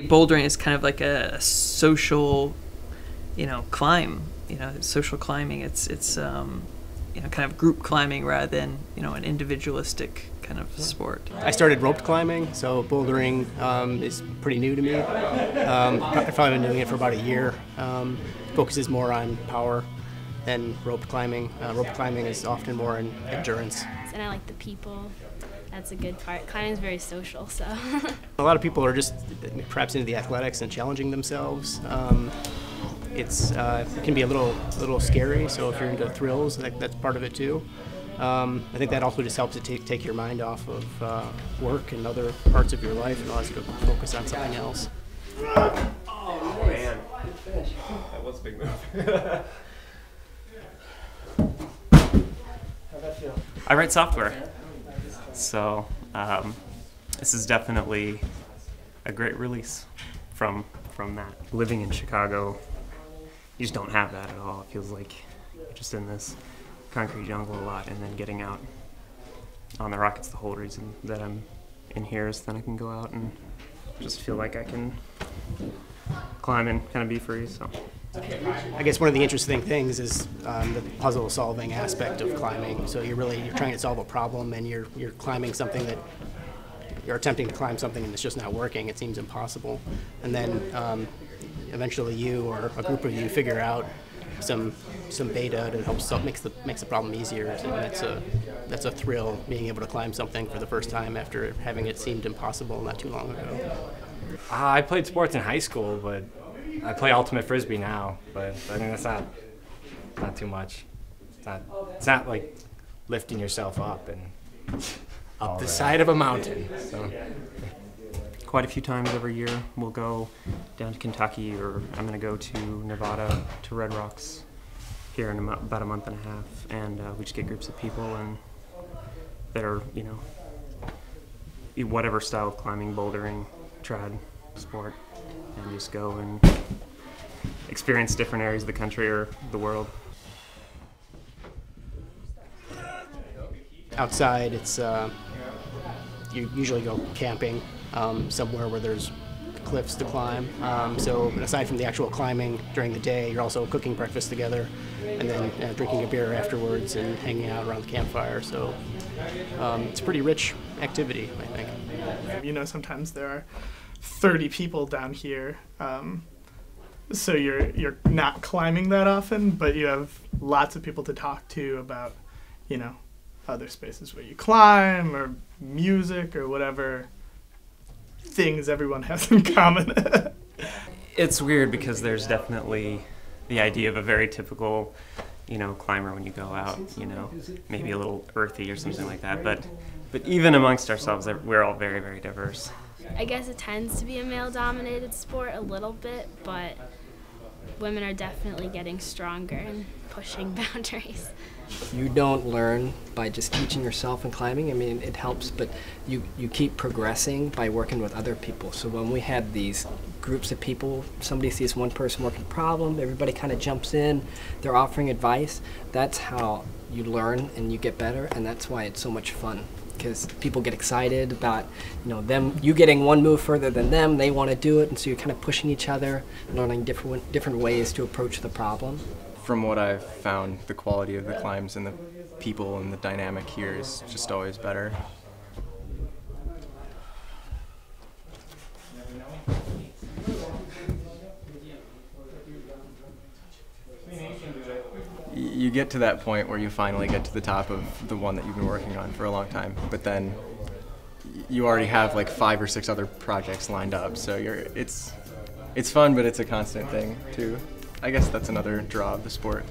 bouldering is kind of like a social, climb. Social climbing. It's kind of group climbing rather than an individualistic kind of sport. I started rope climbing, so bouldering is pretty new to me. I've probably been doing it for about a year. Focuses more on power than rope climbing. Rope climbing is often more in endurance. And I like the people. That's a good part. Climbing is very social, so. A lot of people are just perhaps into the athletics and challenging themselves. It can be a little scary, so if you're into thrills, that's part of it too. I think that also just helps to take your mind off of work and other parts of your life and allows you to focus on something else. Oh man, that was a big move. How'd that feel? I write software, so this is definitely a great release from that. Living in Chicago, you just don't have that at all. It feels like you're just in this concrete jungle a lot, and then getting out on the rocket's the whole reason that I'm in here, is then I can go out and just feel like I can climb and kind of be free. So I guess one of the interesting things is the puzzle solving aspect of climbing. So you're trying to solve a problem, and you're climbing something that you're attempting to climb something and it's just not working. It seems impossible, and then eventually you or a group of you figure out some beta to help makes the problem easier, and that's a thrill, being able to climb something for the first time after having it seemed impossible not too long ago. I played sports in high school, but I play ultimate frisbee now. But I mean, that's not too much. It's not like lifting yourself up and up the side of a mountain. So. quite a few times every year we'll go down to Kentucky, or I'm going to go to Nevada to Red Rocks here in about a month and a half, and we just get groups of people and that are, whatever style of climbing, bouldering, trad, sport, and just go and experience different areas of the country or the world. Outside, it's you usually go camping somewhere where there's cliffs to climb. So aside from the actual climbing during the day, you're also cooking breakfast together and then drinking a beer afterwards and hanging out around the campfire. So it's a pretty rich activity, I think. Sometimes there are 30 people down here, so you're not climbing that often, but you have lots of people to talk to about, other spaces where you climb or music or whatever things everyone has in common. It's weird because there's definitely the idea of a very typical, climber when you go out, maybe a little earthy or something like that. But even amongst ourselves, we're all very, very diverse. I guess it tends to be a male-dominated sport a little bit, but women are definitely getting stronger and pushing boundaries. You don't learn by just teaching yourself and climbing. I mean, it helps, but you keep progressing by working with other people. So when we have these groups of people, somebody sees one person working a problem, everybody kind of jumps in, they're offering advice. That's how you learn and you get better, and that's why it's so much fun. Because people get excited about, you getting one move further than them, they want to do it, and so you're kind of pushing each other, learning different ways to approach the problem. From what I've found, the quality of the climbs and the people and the dynamic here is just always better. You get to that point where you finally get to the top of the one that you've been working on for a long time, but then you already have like 5 or 6 other projects lined up, so it's fun, but it's a constant thing too. I guess that's another draw of the sport.